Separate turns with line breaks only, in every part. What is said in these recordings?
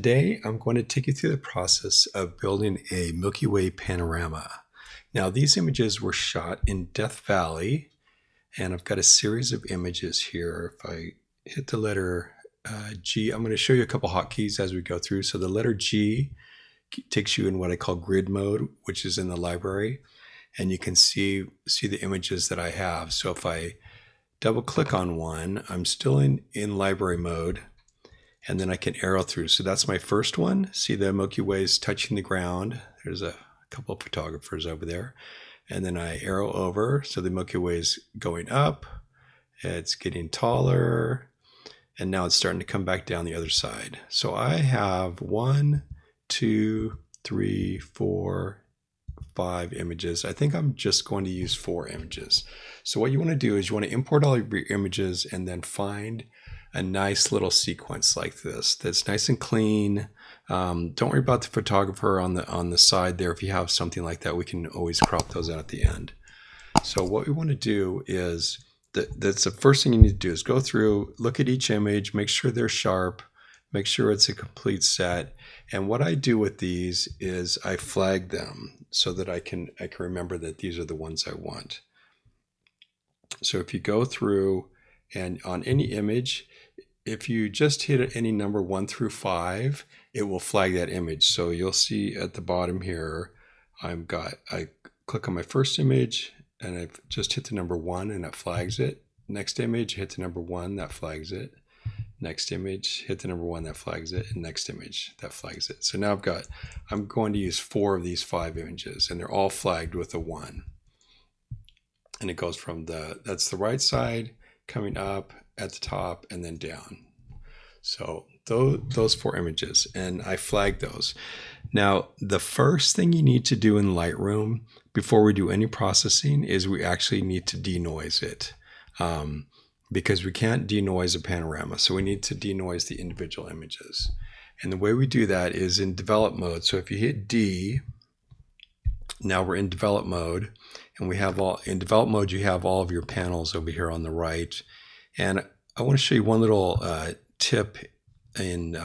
Today, I'm going to take you through the process of building a Milky Way panorama. Now, these images were shot in Death Valley, and I've got a series of images here. If I hit the letter G, I'm going to show you a couple hotkeys as we go through. So the letter G takes you in what I call grid mode, which is in the library, and you can see the images that I have. So if I double click on one, I'm still in library mode, and then I can arrow through. So that's my first one. See the Milky Ways touching the ground. There's a couple of photographers over there. And then I arrow over. So the Milky Way is going up. It's getting taller. And now it's starting to come back down the other side. So I have 1, 2, 3, 4, 5 images. I think I'm just going to use 4 images. So what you want to do is you want to import all of your images and then find a nice little sequence like this that's nice and clean. Don't worry about the photographer on the side there. If you have something like that, we can always crop those out at the end. So what we want to do is that's the first thing you need to do is go through, look at each image, make sure they're sharp, make sure it's a complete set. And what I do with these is I flag them so that I can remember that these are the ones I want. So if you go through and on any image, if you just hit any number 1 through 5, it will flag that image. So you'll see at the bottom here, I click on my first image and I've just hit the number 1 and it flags it. Next image, hit the number 1, that flags it. Next image, hit the number 1, that flags it. And next image, that flags it. So now I'm going to use 4 of these 5 images and they're all flagged with a 1. And it goes from that's the right side coming up at the top and then down. So those 4 images, and I flagged those. Now, the first thing you need to do in Lightroom before we do any processing is we actually need to denoise it, because we can't denoise a panorama. So we need to denoise the individual images. And the way we do that is in develop mode. So if you hit D, now we're in develop mode, and we have in develop mode, you have all of your panels over here on the right. And I want to show you one little tip in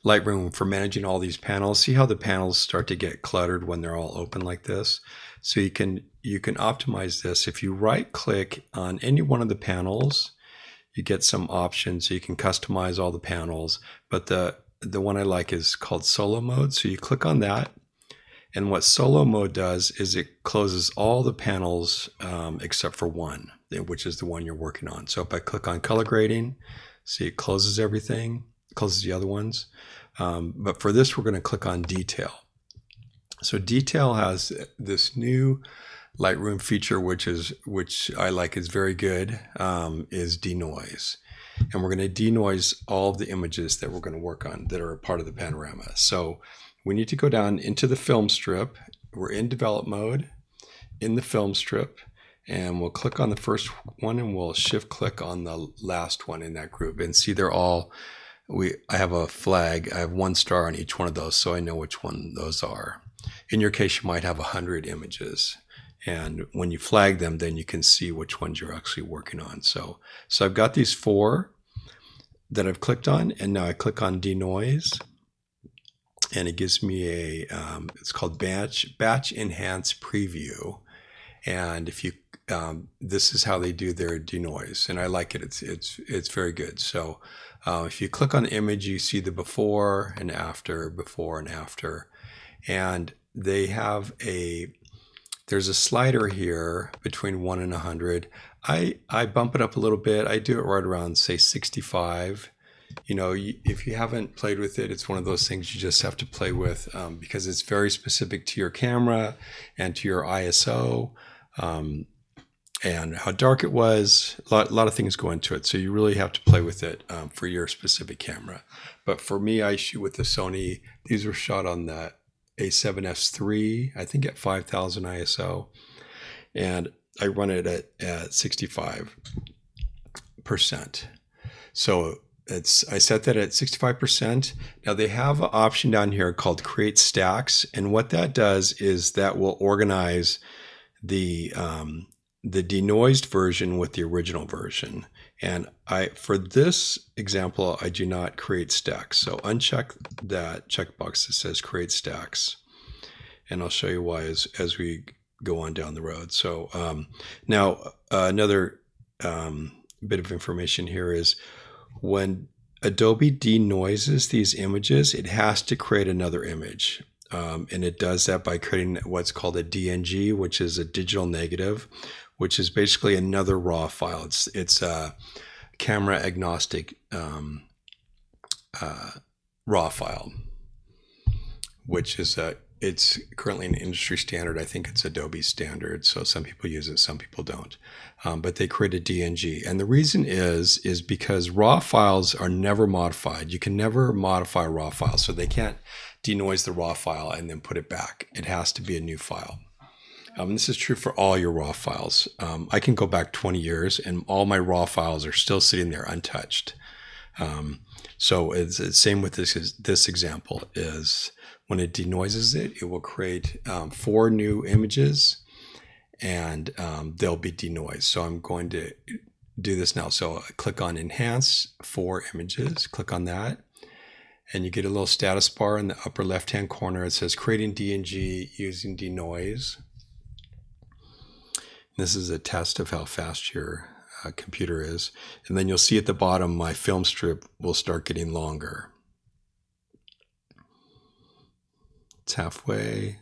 Lightroom for managing all these panels. See how the panels start to get cluttered when they're all open like this? So you can optimize this. If you right click on any one of the panels, you get some options. So you can customize all the panels, but the one I like is called solo mode. So you click on that. And what solo mode does is it closes all the panels except for one, which is the one you're working on. So if I click on color grading, see it closes everything, closes the other ones. But for this, we're going to click on detail. So detail has this new Lightroom feature, which I like, is very good, is denoise. And we're going to denoise all of the images that we're going to work on that are a part of the panorama. So we need to go down into the film strip. We're in develop mode, in the film strip, and we'll click on the first one and we'll shift click on the last one in that group and see they're all, I have a flag, I have 1 star on each one of those, so I know which one those are. In your case, you might have 100 images. And when you flag them, then you can see which ones you're actually working on. So I've got these 4 that I've clicked on, and now I click on denoise. And it gives me it's called batch enhance preview. And if you, this is how they do their denoise, and I like it. It's very good. So if you click on the image, you see the before and after, and they have there's a slider here between 1 and 100. I bump it up a little bit. I do it right around, say, 65. You know, if you haven't played with it, it's one of those things you just have to play with, because it's very specific to your camera and to your ISO, and how dark it was. A lot of things go into it. So you really have to play with it for your specific camera. But for me, I shoot with the Sony. These were shot on the A7S III, I think at 5,000 ISO. And I run it at 65%. So I set that at 65%. Now they have an option down here called create stacks. And what that does is that will organize the the denoised version with the original version. And for this example, I do not create stacks. So uncheck that checkbox that says create stacks. And I'll show you why as we go on down the road. So now another bit of information here is when Adobe denoises these images, it has to create another image. And it does that by creating what's called a DNG, which is a digital negative, which is basically another RAW file. It's a camera agnostic RAW file, which is it's currently an industry standard. I think it's Adobe standard. So some people use it, some people don't. But they create a DNG. And the reason is because RAW files are never modified. You can never modify a RAW file. So they can't denoise the RAW file and then put it back. It has to be a new file. This is true for all your RAW files. I can go back 20 years and all my RAW files are still sitting there untouched. So it's the same with this example is when it denoises it, it will create 4 new images and they'll be denoised. So I'm going to do this now. So I click on Enhance 4 images, click on that. And you get a little status bar in the upper left-hand corner. It says creating DNG using denoise. This is a test of how fast your computer is. And then you'll see at the bottom, my film strip will start getting longer. It's halfway.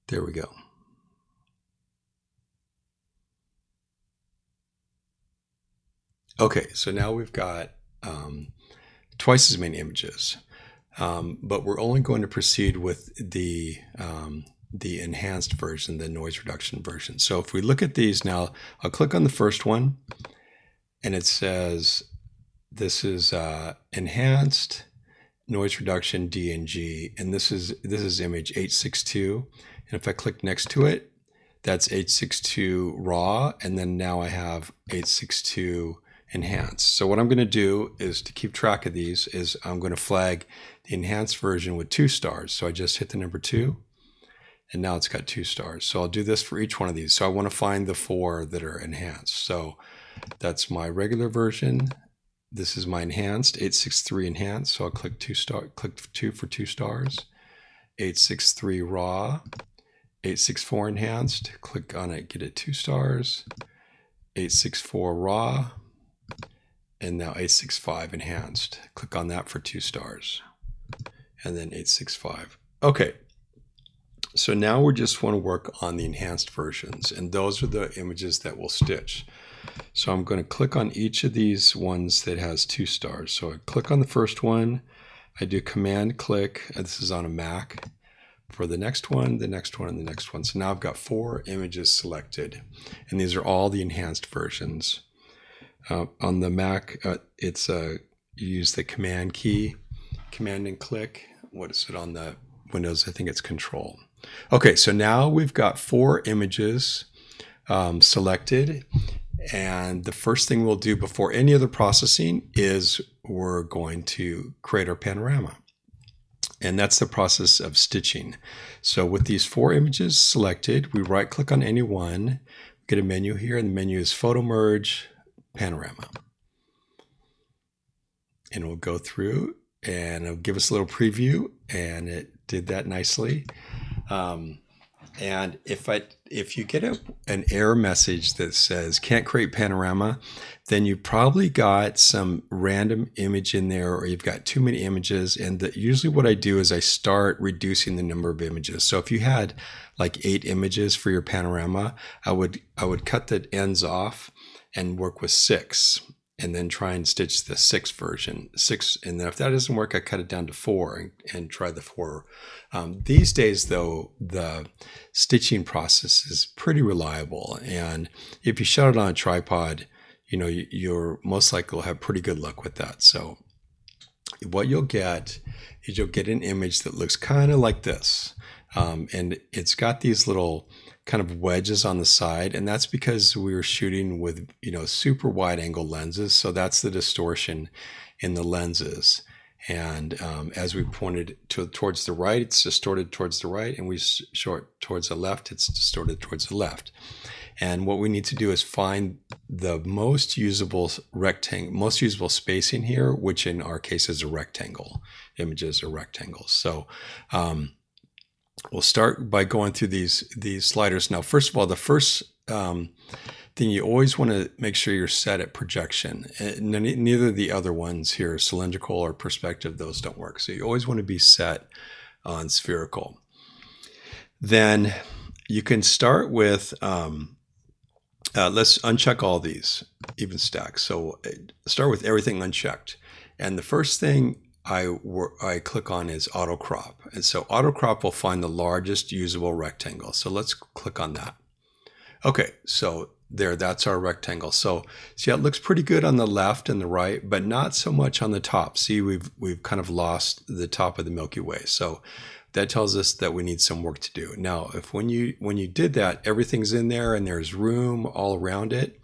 There we go. Okay, so now we've got twice as many images, but we're only going to proceed with the enhanced version, the noise reduction version. So if we look at these now, I'll click on the first one, and it says this is enhanced noise reduction DNG, and this is image 862. And if I click next to it, that's 862 raw, and then now I have 862 enhanced. So what I'm going to do is to keep track of these is I'm going to flag the enhanced version with 2 stars. So I just hit the number 2 and now it's got 2 stars. So I'll do this for each one of these. So I want to find the 4 that are enhanced. So that's my regular version. This is my enhanced 863 enhanced. So I'll click 2 for 2 stars. 863 raw, 864 enhanced. Click on it, get it 2 stars. 864 raw. And now 865 enhanced. Click on that for 2 stars. And then 865. Okay. So now we just want to work on the enhanced versions. And those are the images that we'll stitch. So I'm going to click on each of these ones that has 2 stars. So I click on the first one. I do command click. This is on a Mac. For the next one, the next one, and the next one. So now I've got 4 images selected. And these are all the enhanced versions. On the Mac, you use the command key, command and click. What is it on the Windows? I think it's control. Okay, so now we've got 4 images selected. And the first thing we'll do before any other processing is we're going to create our panorama. And that's the process of stitching. So with these 4 images selected, we right click on any one, get a menu here, and the menu is Photo Merge, Panorama. And we'll go through and it'll give us a little preview, and it did that nicely. And if you get an error message that says can't create panorama, then you probably got some random image in there, or you've got too many images. And usually what I do is I start reducing the number of images. So if you had like 8 images for your panorama, I would cut the ends off and work with 6, and then try and stitch the 6 version. 6, and then if that doesn't work, I cut it down to 4 and try the 4. These days, though, the stitching process is pretty reliable, and if you shut it on a tripod, you're most likely will have pretty good luck with that. So what you'll get is you'll get an image that looks kind of like this, and it's got these little kind of wedges on the side, and that's because we were shooting with super wide angle lenses, so that's the distortion in the lenses. And as we pointed towards the right, it's distorted towards the right, and we short towards the left, it's distorted towards the left. And what we need to do is find the most usable rectangle, most usable spacing here, which in our case is a rectangle. Images are rectangles. So we'll start by going through these sliders. Now, first of all, the first thing you always want to make sure you're set at projection. Neither of the other ones here, cylindrical or perspective, those don't work. So you always want to be set on spherical. Then you can start with, let's uncheck all these, even stack. So start with everything unchecked. And the first thing I click on is auto crop. And so auto crop will find the largest usable rectangle. So let's click on that. Okay, so there, that's our rectangle. So see, it looks pretty good on the left and the right, but not so much on the top. See, we've kind of lost the top of the Milky Way. So that tells us that we need some work to do. Now, if when you did that, everything's in there and there's room all around it,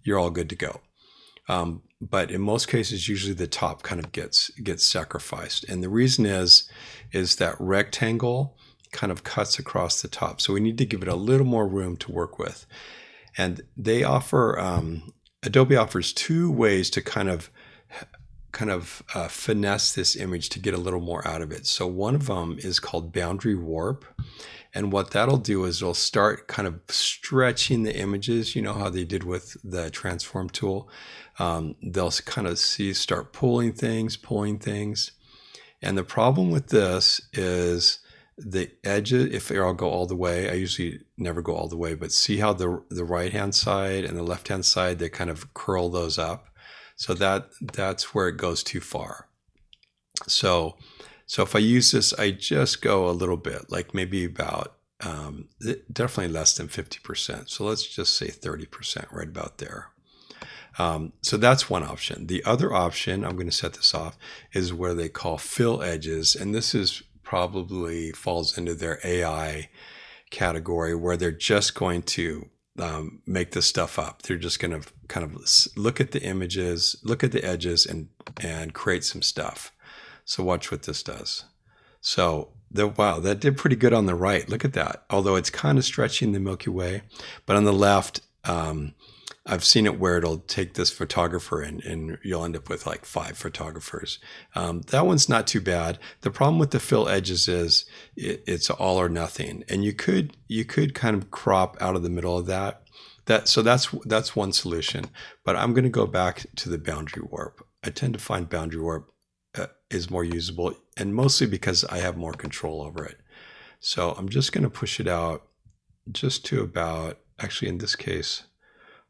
you're all good to go. But in most cases, usually the top kind of gets sacrificed. And the reason is that rectangle kind of cuts across the top. So we need to give it a little more room to work with. And they offer, Adobe offers two ways to kind of finesse this image to get a little more out of it. So one of them is called boundary warp. And what that'll do is it'll start kind of stretching the images. You know how they did with the transform tool. They'll kind of start pulling things. And the problem with this is the edges, if they all go all the way, I usually never go all the way, but see how the right hand side and the left hand side, they kind of curl those up. So that's where it goes too far. So if I use this, I just go a little bit, like maybe about definitely less than 50%. So let's just say 30%, right about there. So that's one option. The other option, I'm going to set this off, is where they call fill edges, and this is probably falls into their AI category, where they're just going to make this stuff up. They're just going to kind of look at the images, look at the edges, and create some stuff. So watch what this does. So wow, that did pretty good on the right. Look at that. Although it's kind of stretching the Milky Way, but on the left, I've seen it where it'll take this photographer and you'll end up with like 5 photographers. That one's not too bad. The problem with the fill edges is it's all or nothing, and you could kind of crop out of the middle of that. So that's one solution. But I'm going to go back to the boundary warp. I tend to find boundary warp is more usable, and mostly because I have more control over it. So I'm just going to push it out just to about, actually in this case,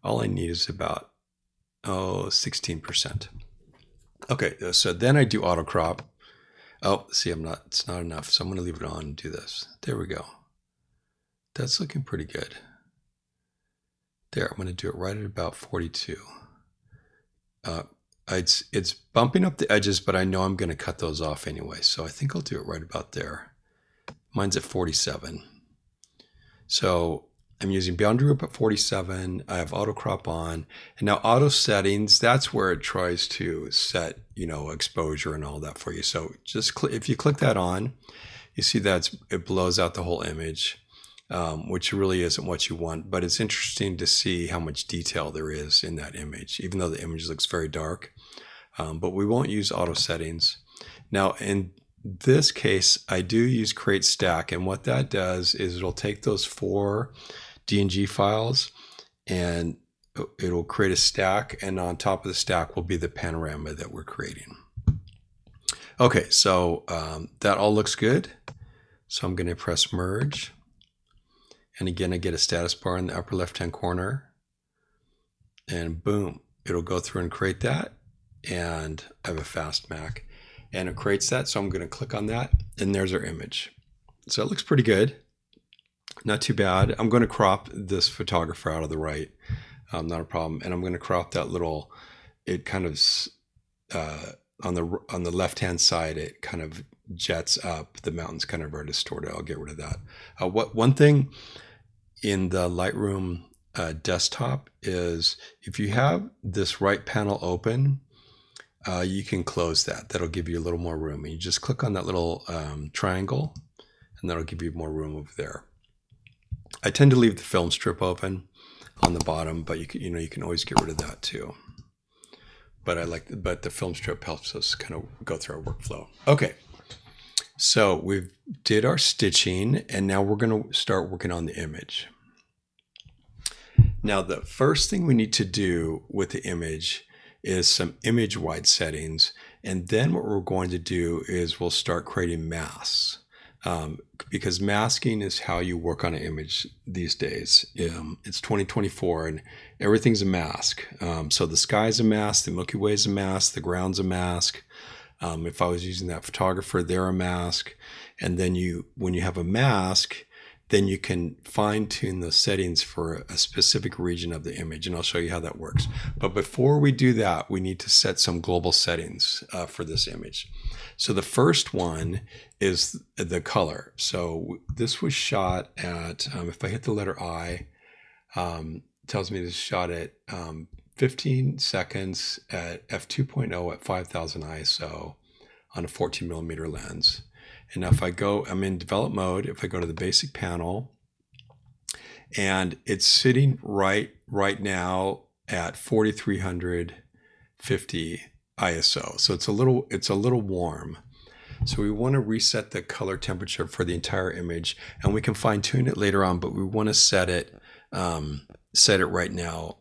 all I need is about 16%. Okay, so then I do auto crop. Oh, see, it's not enough. So I'm going to leave it on and do this. There we go. That's looking pretty good. There, I'm going to do it right at about 42. It's bumping up the edges, but I know I'm going to cut those off anyway. So I think I'll do it right about there. Mine's at 47. So I'm using boundary warp at 47. I have auto crop on, and now auto settings, that's where it tries to set, exposure and all that for you. So just if you click that on, you see that it blows out the whole image, which really isn't what you want, but it's interesting to see how much detail there is in that image, even though the image looks very dark. But we won't use auto settings. Now, in this case, I do use create stack, and what that does is it'll take those 4 DNG files and it'll create a stack, and on top of the stack will be the panorama that we're creating. Okay, so that all looks good. So I'm going to press merge, and again I get a status bar in the upper left hand corner, and boom, it'll go through and create that. And I have a fast Mac and it creates that, so I'm going to click on that, and there's our image. So it looks pretty good. Not too bad. I'm going to crop this photographer out of the right. Not a problem. And I'm going to crop that little, it kind of, on the left-hand side, it kind of jets up. The mountains kind of are distorted. I'll get rid of that. One thing in the Lightroom desktop is if you have this right panel open, you can close that. That'll give you a little more room. And you just click on that little triangle, and that'll give you more room over there. I tend to leave the film strip open on the bottom, but you can always get rid of that too. But the film strip helps us kind of go through our workflow. Okay, so we did our stitching, and now we're going to start working on the image. Now, the first thing we need to do with the image is some image wide settings, and then what we're going to do is we'll start creating masks. Because masking is how you work on an image these days. It's 2024 and everything's a mask. So the sky's a mask, the Milky Way's a mask, the ground's a mask. If I was using that photographer, they're a mask. And then when you have a mask, then you can fine tune the settings for a specific region of the image. And I'll show you how that works. But before we do that, we need to set some global settings for this image. So the first one is the color. So this was shot at, if I hit the letter I, it tells me this is shot at 15 seconds at f2.0 at 5000 ISO on a 14 millimeter lens. And now if I'm in develop mode, if I go to the basic panel, and it's sitting right now at 4350 ISO. So it's a little warm. So we want to reset the color temperature for the entire image, and we can fine tune it later on, but we want to set it right now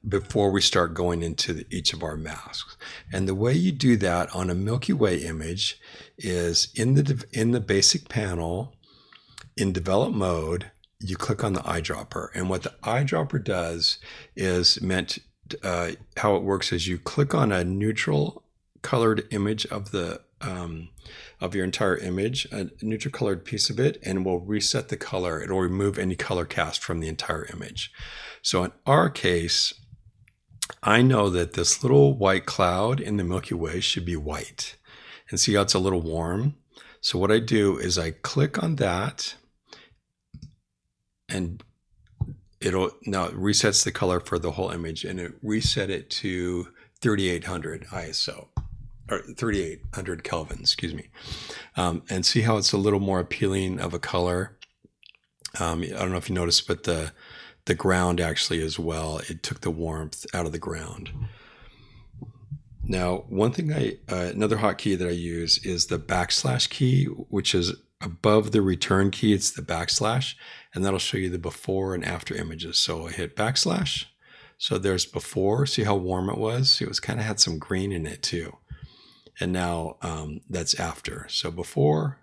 before we start going into each of our masks. And the way you do that on a Milky Way image is in the basic panel, in develop mode, you click on the eyedropper. And what the eyedropper does is how it works is you click on a neutral colored image of your entire image, a neutral colored piece of it, and will reset the color. It'll remove any color cast from the entire image. So in our case, I know that this little white cloud in the Milky Way should be white. And see how it's a little warm? So what I do is I click on that, and it resets the color for the whole image, and it reset it to 3800 ISO, or 3800 Kelvin, excuse me. And see how it's a little more appealing of a color. I don't know if you noticed, but the ground actually as well, it took the warmth out of the ground. Now, one thing another hotkey that I use is the backslash key, which is above the return key. It's the backslash, and that'll show you the before and after images. So I hit backslash. So there's before. See how warm it was? It was kind of had some green in it too. And now that's after. So before,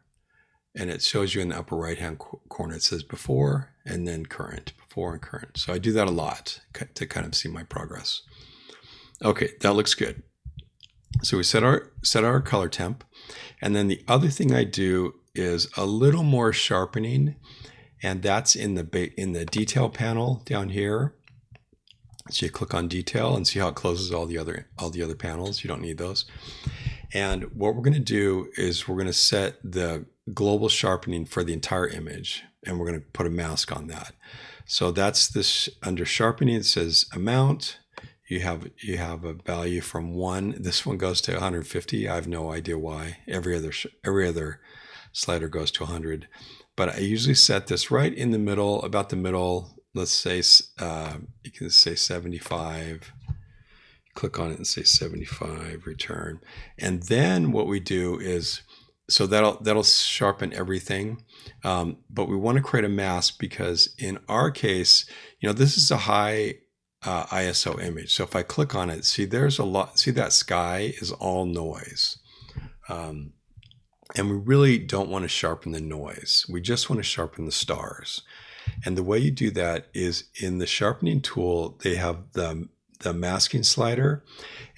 and it shows you in the upper right hand corner, it says before and then current, before and current. So I do that a lot to kind of see my progress. Okay, that looks good. So we set our color temp, and then the other thing I do is a little more sharpening, and that's in the detail panel down here. So you click on detail and see how it closes all the other panels. You don't need those. And what we're going to do is we're going to set the global sharpening for the entire image, and we're going to put a mask on that. So that's this under sharpening. It says amount. You have a value from 1. This one goes to 150. I have no idea why. Every other slider goes to 100. But I usually set this right in the middle, about the middle. Let's say you can say 75. Click on it and say 75, return. And then what we do is, so that'll sharpen everything. But we want to create a mask because in our case, this is a high ISO image. So if I click on it, see that sky is all noise. And we really don't want to sharpen the noise. We just want to sharpen the stars. And the way you do that is in the sharpening tool, they have the masking slider,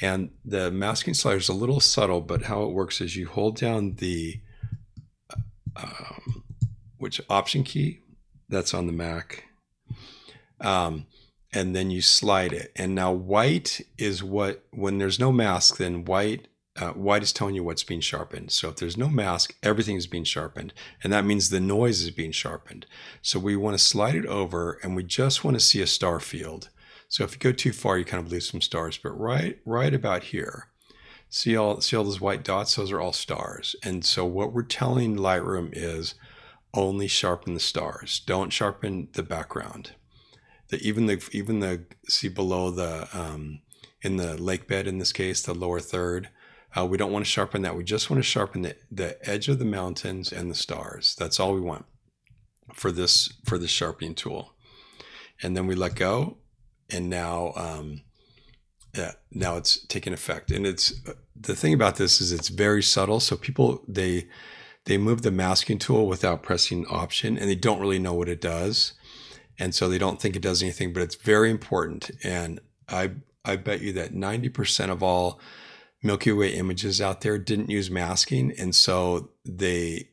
and the masking slider is a little subtle, but how it works is you hold down the which option key that's on the Mac, and then you slide it. And now white is when there's no mask, then white is telling you what's being sharpened. So if there's no mask, everything is being sharpened, and that means the noise is being sharpened. So we want to slide it over, and we just want to see a star field. So if you go too far, you kind of lose some stars, but right about here. See all those white dots? Those are all stars. And so what we're telling Lightroom is only sharpen the stars. Don't sharpen the background. Even the see below the in the lake bed, in this case, the lower third, we don't want to sharpen that. We just want to sharpen the edge of the mountains and the stars. That's all we want for this sharpening tool. And then we let go, and now now it's taking effect. And it's the thing about this is it's very subtle. So people they move the masking tool without pressing Option, and they don't really know what it does, and so they don't think it does anything. But it's very important. And I bet you that 90% of all Milky Way images out there didn't use masking, and so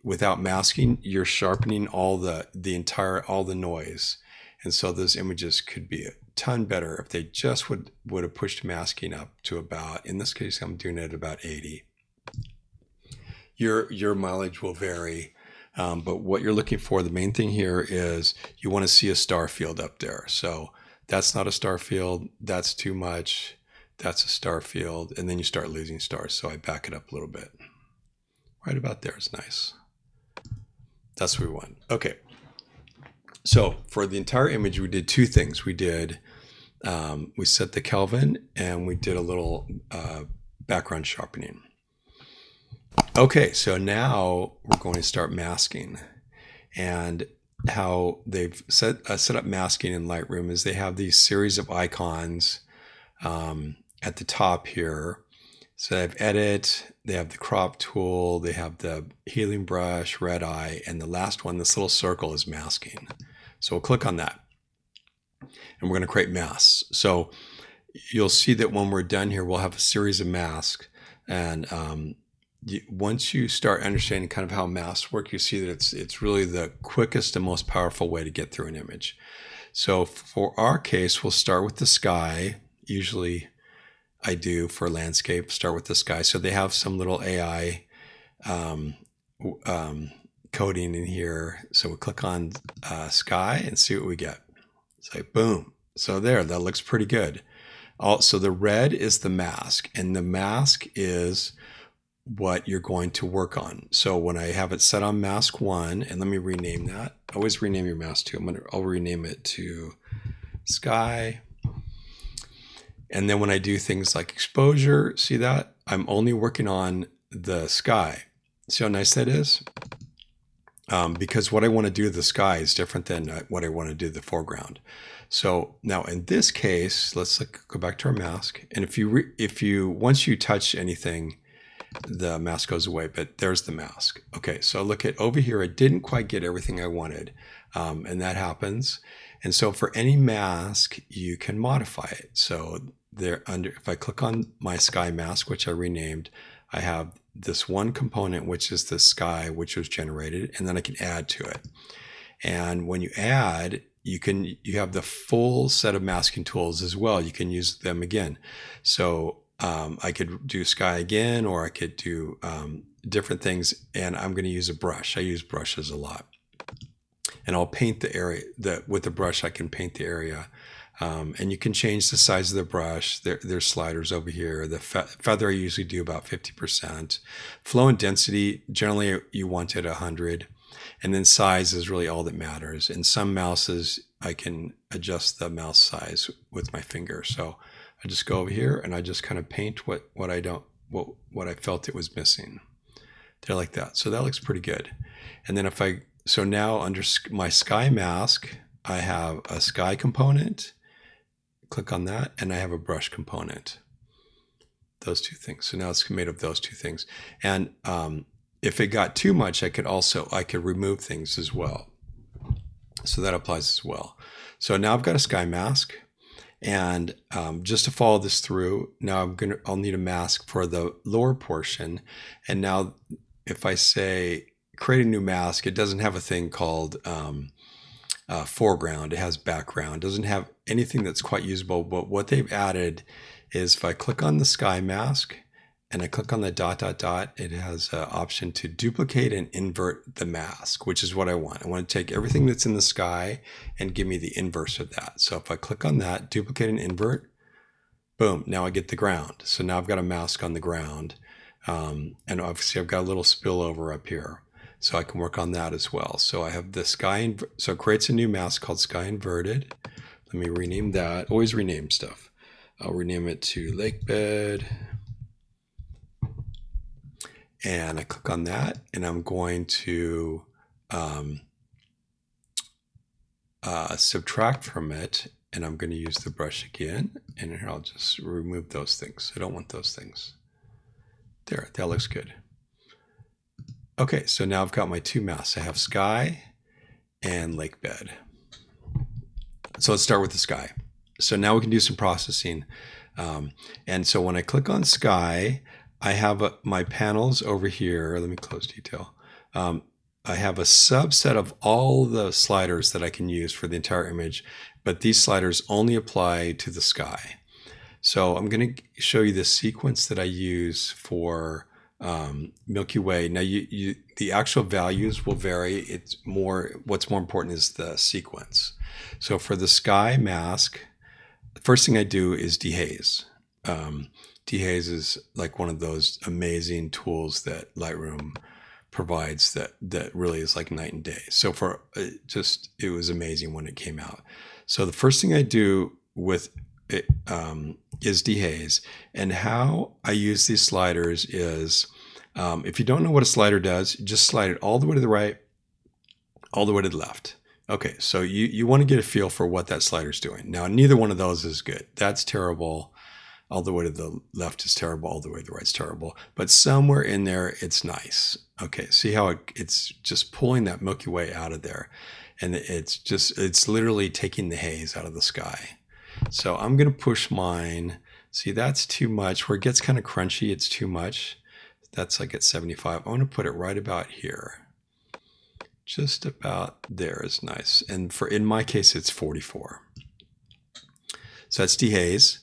without masking, you're sharpening all the noise, and so those images could be a ton better if they just would have pushed masking up to about, in this case, I'm doing it at about 80. Your mileage will vary, but what you're looking for, the main thing here is you want to see a star field up there. So that's not a star field. That's too much. That's a star field. And then you start losing stars. So I back it up a little bit. Right about there is nice. That's what we want. Okay. So for the entire image, we did two things. We set the Kelvin, and we did a little background sharpening. Okay, so now we're going to start masking. And how they've set up masking in Lightroom is they have these series of icons at the top here. So they have edit, they have the crop tool, they have the healing brush, red eye, and the last one, this little circle, is masking. So we'll click on that, and we're going to create masks. So you'll see that when we're done here, we'll have a series of masks. And once you start understanding kind of how masks work, you see that it's really the quickest and most powerful way to get through an image. So for our case, we'll start with the sky. Usually I do for landscape, start with the sky. So they have some little AI coding in here. So we click on sky and see what we get. It's like, boom. So there, that looks pretty good. Also, the red is the mask, and the mask is what you're going to work on. So when I have it set on mask 1, and let me rename that. Always rename your mask too. I'll rename it to sky. And then when I do things like exposure, see that? I'm only working on the sky. See how nice that is? Because what I want to do to the sky is different than what I want to do to the foreground. So now in this case, let's go back to our mask. And once you touch anything, the mask goes away, but there's the mask. Okay, so look at over here. I didn't quite get everything I wanted, and that happens. And so for any mask, you can modify it. So if I click on my sky mask, which I renamed, I have this one component, which is the sky, which was generated, and then I can add to it. And when you add, you have the full set of masking tools as well. You can use them again. So I could do sky again, or I could do different things, and I'm going to use a brush. I use brushes a lot, and I'll paint the area. With the brush, I can paint the area, and you can change the size of the brush. There's sliders over here. The feather I usually do about 50%. Flow and density, generally you want it 100, and then size is really all that matters. In some mouses, I can adjust the mouse size with my finger. So I just go over here and I just kind of paint what I felt it was missing. There, like that. So that looks pretty good. And then so now under my sky mask, I have a sky component. Click on that, and I have a brush component. Those two things. So now it's made of those two things. And if it got too much, I could remove things as well. So that applies as well. So now I've got a sky mask. And just to follow this through, now I'll need a mask for the lower portion. And now if I say create a new mask, it doesn't have a thing called foreground. It has background. It doesn't have anything that's quite usable. But what they've added is if I click on the sky mask and I click on the ... it has an option to duplicate and invert the mask, which is what I want. I want to take everything that's in the sky and give me the inverse of that. So if I click on that, duplicate and invert, Boom, now I get the ground. So now I've got a mask on the ground. And obviously I've got a little spillover up here. So I can work on that as well. So I have the sky, so it creates a new mask called Sky Inverted. Let me rename that. Always rename stuff. I'll rename it to Lake Bed. And I click on that, and I'm going to subtract from it, and I'm going to use the brush again, and here I'll just remove those things. I don't want those things. There, that looks good. Okay, so now I've got my two masks. I have sky and lake bed. So let's start with the sky. So now we can do some processing. And so when I click on sky, I have my panels over here. Let me close detail. I have a subset of all the sliders that I can use for the entire image, but these sliders only apply to the sky. So I'm going to show you the sequence that I use for Milky Way. Now, the actual values will vary. It's more, what's more important is the sequence. So for the sky mask, the first thing I do is dehaze. Dehaze is like one of those amazing tools that Lightroom provides that really is like night and day. So for it was amazing when it came out. So the first thing I do with it is dehaze, and how I use these sliders is if you don't know what a slider does, just slide it all the way to the right, all the way to the left. Okay, so you want to get a feel for what that slider is doing. Now, neither one of those is good. That's terrible. All the way to the left is terrible. All the way to the right is terrible. But somewhere in there, it's nice. Okay, see how it's just pulling that Milky Way out of there. And it's literally taking the haze out of the sky. So I'm going to push mine. See, that's too much. Where it gets kind of crunchy, it's too much. That's like at 75. I want to put it right about here. Just about there is nice. And in my case, it's 44. So that's dehaze.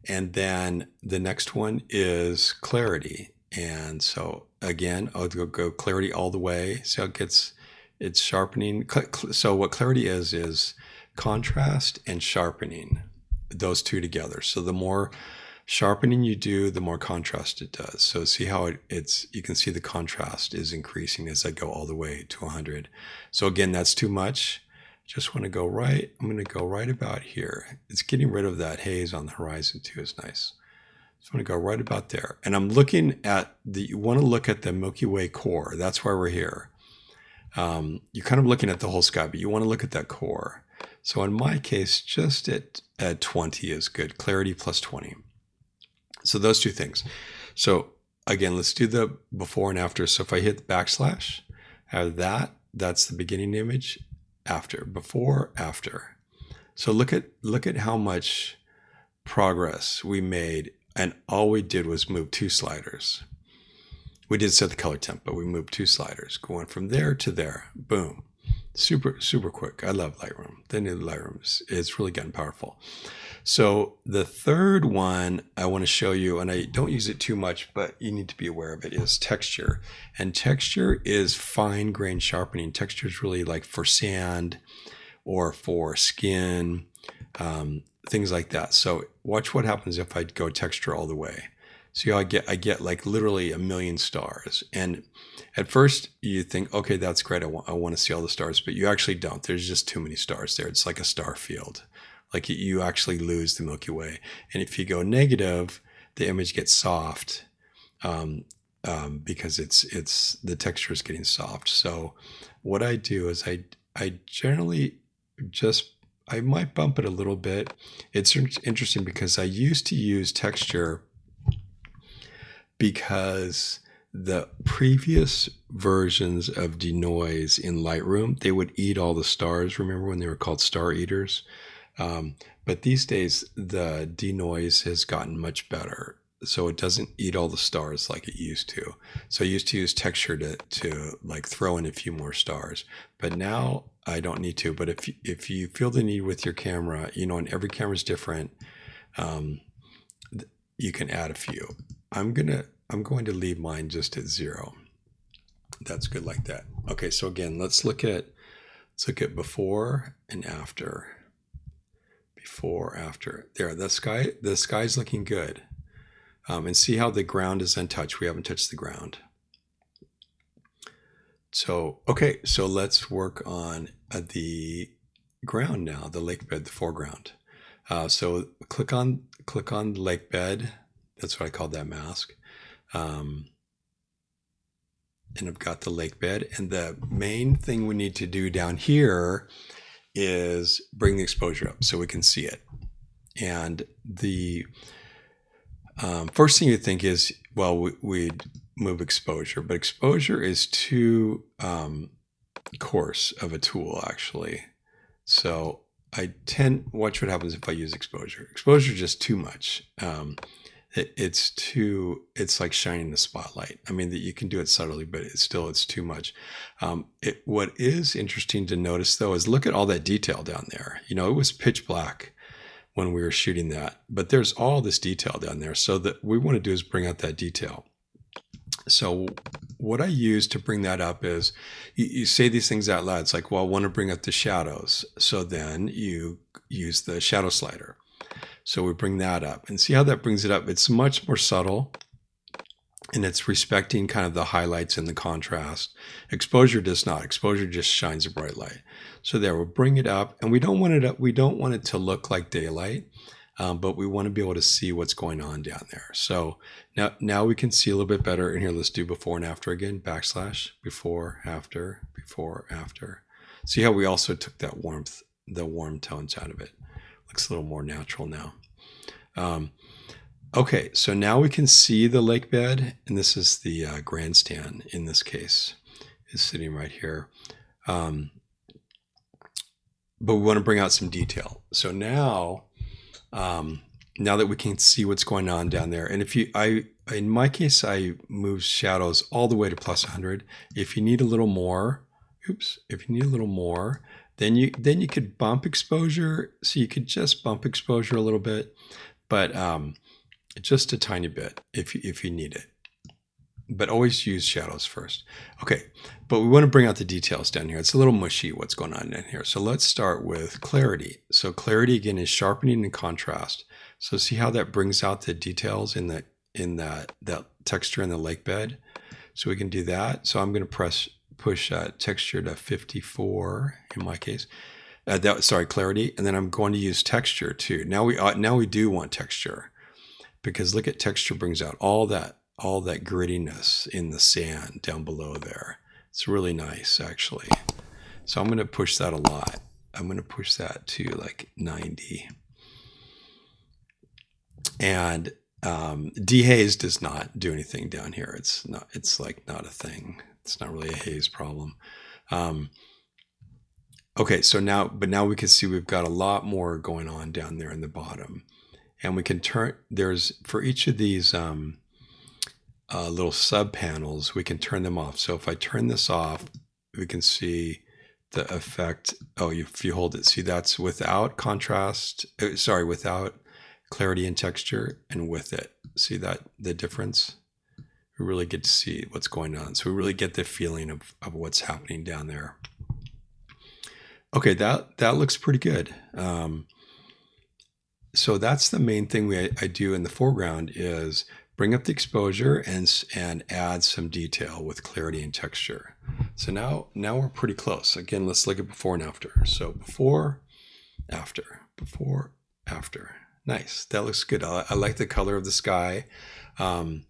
And then the next one is clarity. And so again, I'll go clarity all the way. So it's sharpening. So what clarity is contrast and sharpening, those two together. So the more sharpening you do, the more contrast it does. So see how you can see the contrast is increasing as I go all the way to 100. So again, that's too much. Just want to go right. I'm going to go right about here. It's getting rid of that haze on the horizon too. Is nice. So I'm going to go right about there. And I'm looking at you want to look at the Milky Way core. That's why we're here. You're kind of looking at the whole sky, but you want to look at that core. So in my case, just at 20 is good. Clarity plus 20. So those two things. So again, let's do the before and after. So if I hit the backslash, I have that's the beginning image. After, before, after. So look at how much progress we made, and all we did was move two sliders. We did set the color temp, but we moved two sliders, going from there to there. Boom. Super, super quick. I love Lightroom. The new Lightroom is really getting powerful. So the third one I want to show you, and I don't use it too much, but you need to be aware of it, is texture. And texture is fine grain sharpening. Texture is really like for sand or for skin, things like that. So watch what happens if I go texture all the way. See how I get like literally a million stars. And at first you think, okay, that's great. I want to see all the stars, but you actually don't. There's just too many stars there. It's like a star field. Like you actually lose the Milky Way. And if you go negative, the image gets soft because the texture is getting soft. So what I do is I generally I might bump it a little bit. It's interesting because I used to use texture because the previous versions of denoise in Lightroom, they would eat all the stars. Remember when they were called star eaters? But these days, the denoise has gotten much better. So it doesn't eat all the stars like it used to. So I used to use texture to like throw in a few more stars. But now I don't need to. But if you feel the need with your camera, and every camera is different, you can add a few. I'm going to leave mine just at 0. That's good like that. Okay, so again, let's look at before and after. before, after. There, the sky's looking good. And see how the ground is untouched. We haven't touched the ground. So, okay, so let's work on the ground now, the lake bed, the foreground. So click on the lake bed. That's what I call that mask. And I've got the lake bed. And the main thing we need to do down here is bring the exposure up so we can see it. And the first thing you think is, well, we'd move exposure, but exposure is too coarse of a tool, actually. So watch what happens if I use exposure. Exposure is just too much. It's like shining the spotlight. I mean, that you can do it subtly, but it's too much. What is interesting to notice though is look at all that detail down there. You know, it was pitch black when we were shooting that, but there's all this detail down there. So that we want to do is bring out that detail. So what I use to bring that up is you say these things out loud. It's like, well, I want to bring up the shadows. So then you use the shadow slider. So we bring that up and see how that brings it up. It's much more subtle and it's respecting kind of the highlights and the contrast. Exposure does not. Exposure just shines a bright light. So there, we'll bring it up, and we don't want it up. We don't want it to look like daylight, but we want to be able to see what's going on down there. So now we can see a little bit better. And here, let's do before and after again. Backslash, before, after, before, after. See how we also took that warmth, the warm tones out of it. Looks a little more natural now. Okay, so now we can see the lake bed, and this is the grandstand in this case, is sitting right here. But we want to bring out some detail. So now that we can see what's going on down there, and in my case, I move shadows all the way to plus 100. If you need a little more, then you could bump exposure. So you could just bump exposure a little bit, but just a tiny bit if you need it. But always use shadows first. Okay, but we want to bring out the details down here. It's a little mushy what's going on down here. So let's start with clarity. So clarity again is sharpening and contrast. So see how that brings out the details in that texture in the lake bed. So we can do that. So I'm going to push texture to 54 in my case. Clarity, and then I'm going to use texture too. Now we do want texture, because look at texture brings out all that grittiness in the sand down below there. It's really nice actually. So I'm going to push that a lot. I'm going to push that to like 90. And dehaze does not do anything down here. It's like not a thing. It's not really a haze problem. Okay, so now we can see we've got a lot more going on down there in the bottom. And we can for each of these little sub panels, we can turn them off. So if I turn this off, we can see the effect. Oh, if you hold it, see that's without contrast, without clarity and texture, and with it. See that, the difference? We really get to see what's going on. So we really get the feeling of what's happening down there. Okay, that looks pretty good. So that's the main thing I do in the foreground is bring up the exposure and add some detail with clarity and texture. So now we're pretty close. Again, let's look at before and after. So before, after, before, after. Nice. That looks good. I like the color of the sky. Every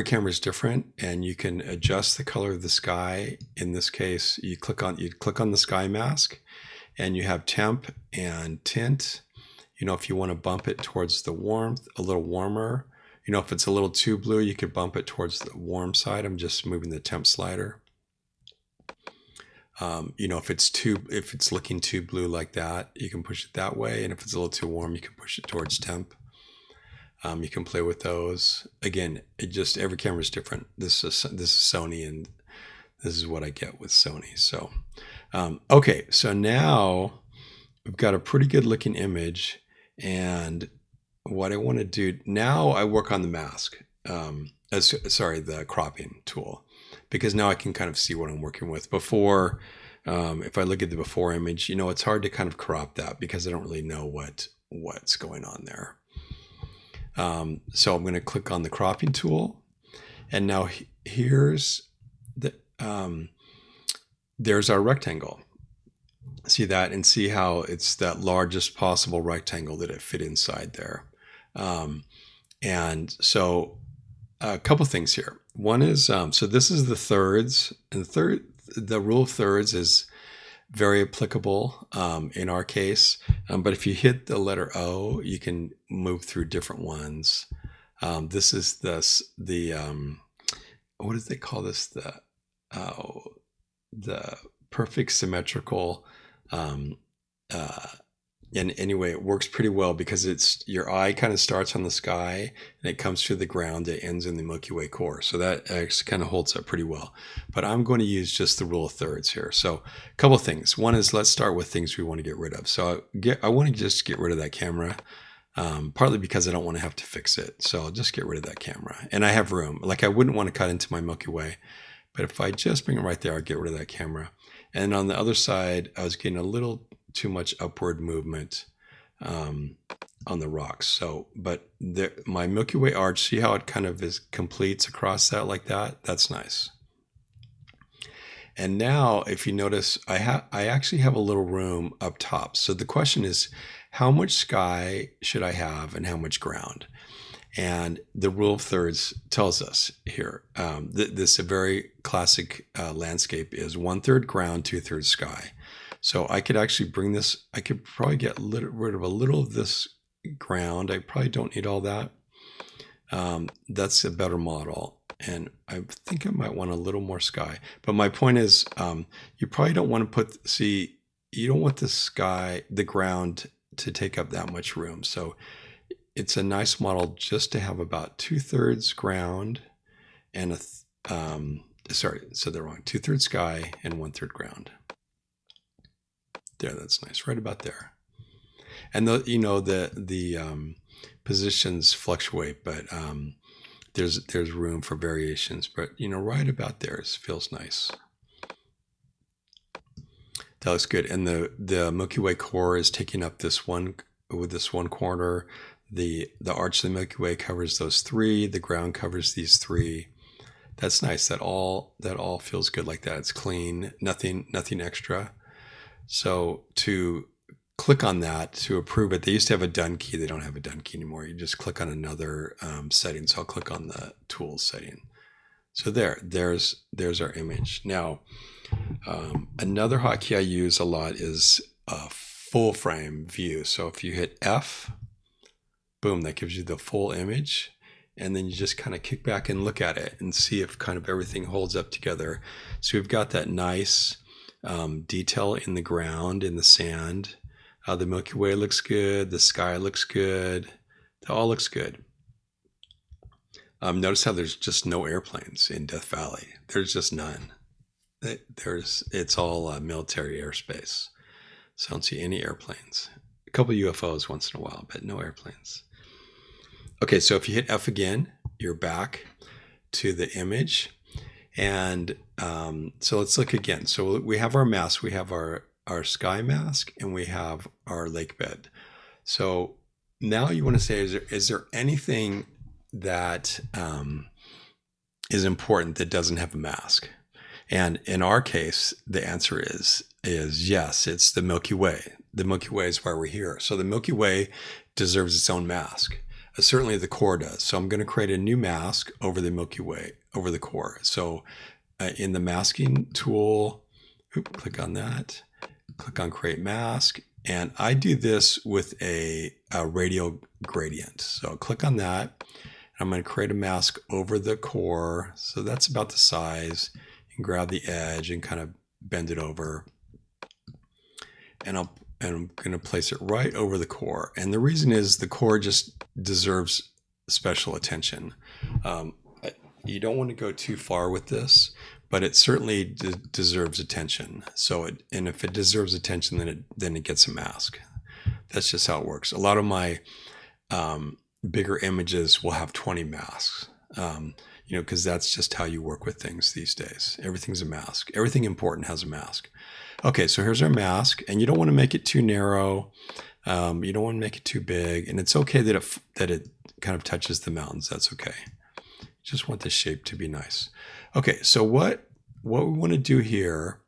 camera is different, and you can adjust the color of the sky. In this case, you click on the sky mask, and you have temp and tint. You know, if you want to bump it towards the warmth, a little warmer. You know, if it's a little too blue, you could bump it towards the warm side. I'm just moving the temp slider. You know, if it's looking too blue like that, you can push it that way. And if it's a little too warm, you can push it towards temp. You can play with those. Again, every camera is different. This is Sony, and this is what I get with Sony. So, okay, so now we've got a pretty good looking image, and what I want to do now, I work on the mask. The cropping tool, because now I can kind of see what I'm working with. Before, If I look at the before image, you know, it's hard to kind of crop that because I don't really know what's going on there. So I'm going to click on the cropping tool, and now here's the there's our rectangle. See that, and see how it's that largest possible rectangle that it fit inside there. And so a couple things here. One is, so this is the thirds, and the rule of thirds is very applicable in our case. But if you hit the letter O, you can move through different ones. This is the what do they call this? The perfect symmetrical. And anyway, it works pretty well because it's your eye kind of starts on the sky and it comes through the ground. It ends in the Milky Way core. So that actually kind of holds up pretty well. But I'm going to use just the rule of thirds here. So a couple of things. One is, let's start with things we want to get rid of. So I want to just get rid of that camera, partly because I don't want to have to fix it. So I'll just get rid of that camera. And I have room. Like, I wouldn't want to cut into my Milky Way. But if I just bring it right there, I'll get rid of that camera. And on the other side, I was getting a little too much upward movement on the rocks. So, but my Milky Way arch, see how it kind of completes across that like that? That's nice. And now, if you notice, I actually have a little room up top. So the question is, how much sky should I have and how much ground? And the rule of thirds tells us here, this a very classic landscape is 1/3 ground, 2/3 sky. So I could actually bring this, I could probably get rid of a little of this ground. I probably don't need all that. That's a better model. And I think I might want a little more sky. But my point is, you probably don't want to you don't want the sky, the ground to take up that much room. So it's a nice model just to have about 2/3 ground and sorry, so they're wrong. 2/3 sky and 1/3 ground. There, that's nice, right about there. And the positions fluctuate, but there's room for variations. But right about there feels nice. That looks good. And the Milky Way core is taking up this one corner. The arch of the Milky Way covers those three. The ground covers these three. That's nice. That all feels good like that. It's clean. Nothing extra. So to click on that to approve it, they used to have a done key. They don't have a done key anymore. You just click on another setting. So I'll click on the tools setting. So there's our image. Now, another hotkey I use a lot is a full frame view. So if you hit F, boom, that gives you the full image. And then you just kind of kick back and look at it and see if kind of everything holds up together. So we've got that nice detail in the ground, in the sand. The Milky Way looks good. The sky looks good. It all looks good. Notice how there's just no airplanes in Death Valley. There's just none. It's all military airspace. So I don't see any airplanes. A couple UFOs once in a while, but no airplanes. Okay, so if you hit F again, you're back to the image. And so let's look again. So we have our mask, we have our sky mask, and we have our lake bed. So now you want to say, is there anything that is important that doesn't have a mask? And in our case, the answer is yes, it's the Milky Way. The Milky Way is why we're here. So the Milky Way deserves its own mask. Certainly the core does. So I'm going to create a new mask over the Milky Way, over the core. So in the masking tool, click on that, click on create mask. And I do this with a radial gradient. So I'll click on that. I'm going to create a mask over the core. So that's about the size. You can grab the edge and kind of bend it over. And I'm going to place it right over the core. And the reason is the core just deserves special attention. You don't want to go too far with this, but it certainly deserves attention. And if it deserves attention, then it gets a mask. That's just how it works. A lot of my bigger images will have 20 masks. you know, because that's just how you work with things these days. Everything's a mask. Everything important has a mask. Okay, so here's our mask, and you don't want to make it too narrow. You don't want to make it too big, and it's okay that it kind of touches the mountains. That's okay. You just want the shape to be nice. Okay, so what we want to do here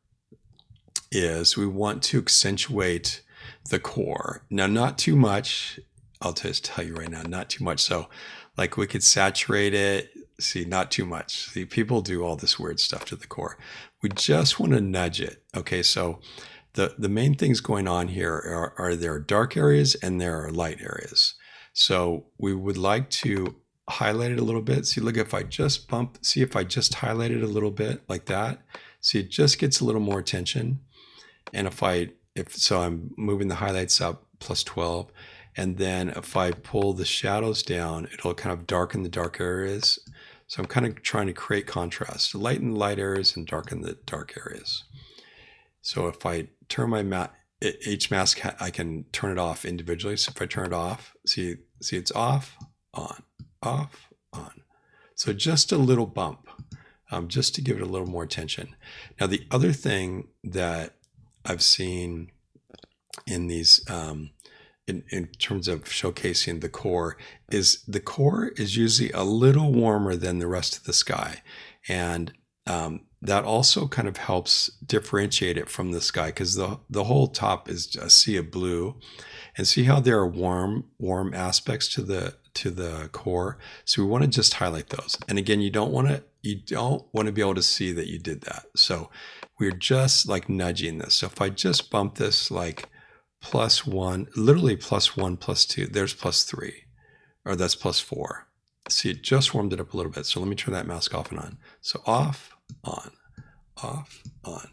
is we want to accentuate the core. Now, not too much. I'll just tell you right now, not too much. So, like, we could saturate it. See, not too much. See, people do all this weird stuff to the core. We just want to nudge it. Okay, so the main things going on here are there are dark areas and there are light areas. So we would like to highlight it a little bit. See, look, if I just highlight it a little bit like that, see, it just gets a little more attention. And so I'm moving the highlights up plus 12. And then if I pull the shadows down, it'll kind of darken the dark areas. So I'm kind of trying to create contrast, lighten the light areas and darken the dark areas. So if I turn each mask, I can turn it off individually. So if I turn it off, see it's off, on, off, on. So just a little bump, just to give it a little more attention. Now, the other thing that I've seen in these, in terms of showcasing the core is usually a little warmer than the rest of the sky. And that also kind of helps differentiate it from the sky, because the whole top is a sea of blue, and see how there are warm aspects to the core. So we want to just highlight those. And again, you don't want to be able to see that you did that. So we're just like nudging this. So if I just bump this like +1, literally +1, +2, there's +3, or that's +4. See, it just warmed it up a little bit. So let me turn that mask off and on. So off, on, off, on.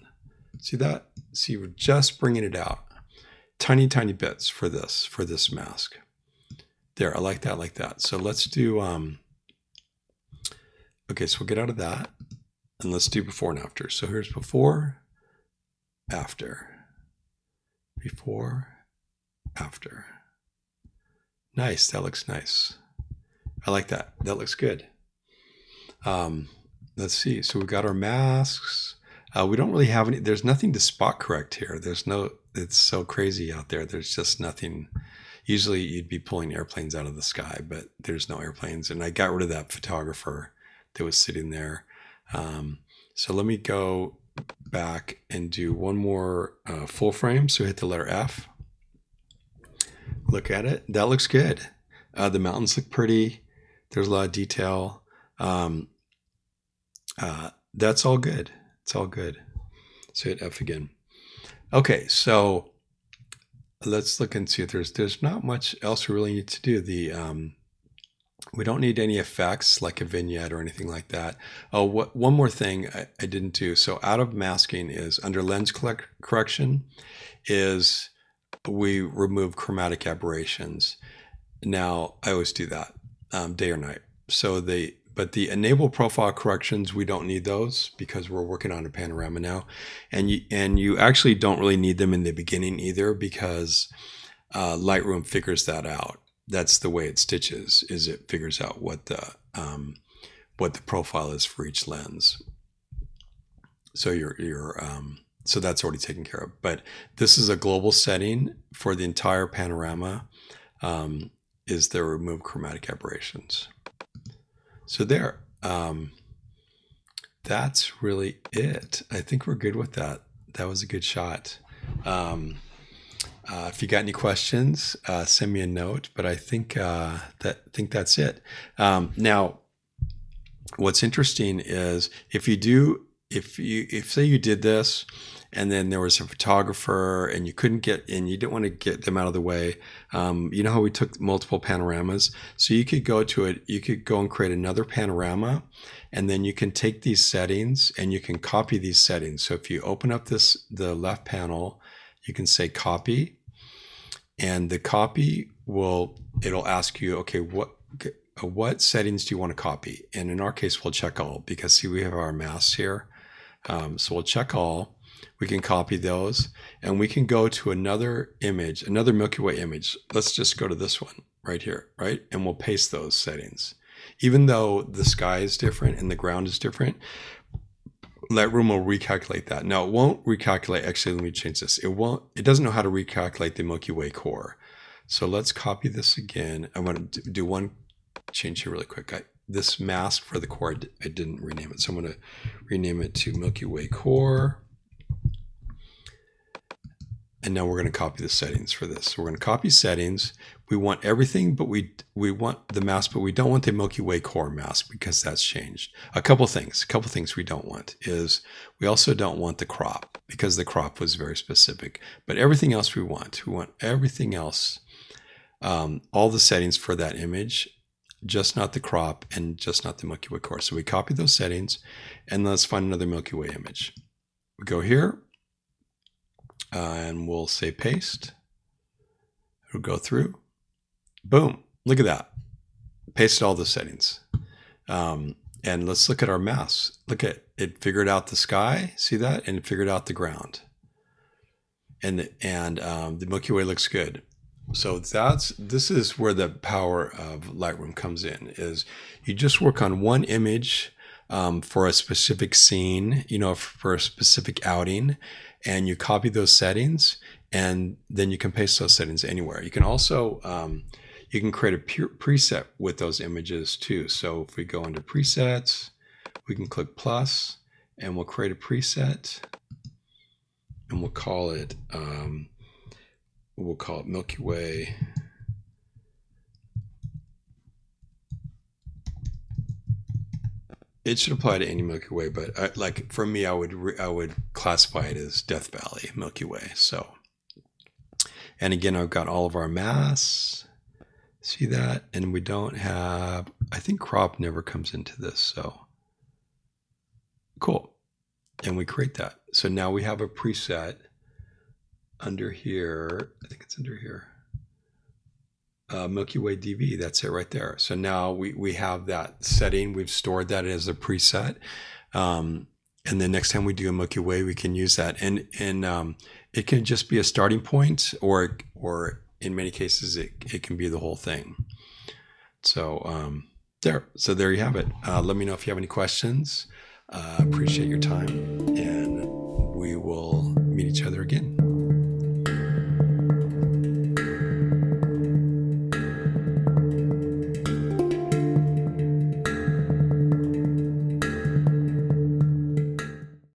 See that? See, we're just bringing it out. Tiny bits for this mask. There, I like that. So let's do, okay, so we'll get out of that and let's do before and after. So here's before, after, before, after. Nice, that looks nice. I like that. That looks good. Let's see. So we've got our masks. We don't really have any. There's nothing to spot correct here. It's so crazy out there. There's just nothing. Usually you'd be pulling airplanes out of the sky, but there's no airplanes. And I got rid of that photographer that was sitting there. So let me go back and do one more full frame. So hit the letter F. Look at it. That looks good. The mountains look pretty. There's a lot of detail. That's all good. It's all good. So hit F again. Okay, so let's look and see if there's not much else we really need to do. We don't need any effects like a vignette or anything like that. Oh, one more thing I didn't do. So out of masking is under lens correction is we remove chromatic aberrations. Now I always do that day or night. But the enable profile corrections, we don't need those because we're working on a panorama now. And you actually don't really need them in the beginning either, because Lightroom figures that out. That's the way it stitches, is it figures out what the profile is for each lens. So so that's already taken care of. But this is a global setting for the entire panorama, is the remove chromatic aberrations. So there, that's really it. I think we're good with that. That was a good shot. If you got any questions, send me a note. But I think that's it. Now, what's interesting is if say you did this, and then there was a photographer and you didn't want to get them out of the way. You know how we took multiple panoramas? So you could go and create another panorama, and then you can take these settings and you can copy these settings. So if you open up the left panel, you can say copy, and the copy it'll ask you, okay, what settings do you want to copy? And in our case, we'll check all, because see, we have our masks here. So we'll check all. We can copy those, and we can go to another image, another Milky Way image. Let's just go to this one right here, right? And we'll paste those settings. Even though the sky is different and the ground is different, Lightroom will recalculate that. Now it won't recalculate, actually let me change this. It doesn't know how to recalculate the Milky Way core. So let's copy this again. I want to do one change here really quick. This mask for the core, I didn't rename it. So I'm going to rename it to Milky Way Core. And now we're going to copy the settings for this. So we're going to copy settings. We want everything, but we want the mask, but we don't want the Milky Way Core mask because that's changed. A couple things we don't want is we also don't want the crop because the crop was very specific. But everything else we want everything else, all the settings for that image, just not the crop and just not the Milky Way Core. So we copy those settings and let's find another Milky Way image. We go here. And we'll say paste. It'll go through. Boom. Look at that. Pasted all the settings. And let's look at our masks. Look at it, figured out the sky. See that? And it figured out the ground. And the Milky Way looks good. So this is where the power of Lightroom comes in, is you just work on one image for a specific scene, for a specific outing, and you copy those settings, and then you can paste those settings anywhere. You can also, you can create a preset with those images too. So if we go into presets, we can click plus, and we'll create a preset, and we'll call it Milky Way. It should apply to any Milky Way, but like for me, I would classify it as Death Valley Milky Way. So, and again, I've got all of our masks. See that? And we don't have, I think crop never comes into this. So cool. And we create that. So now we have a preset under here. I think it's under here. Milky Way DV, that's it right there. So now we have that setting, we've stored that as a preset. And then next time we do a Milky Way, we can use that. And it can just be a starting point, or in many cases, it can be the whole thing. So there you have it. Let me know if you have any questions. Appreciate your time, and we will meet each other again.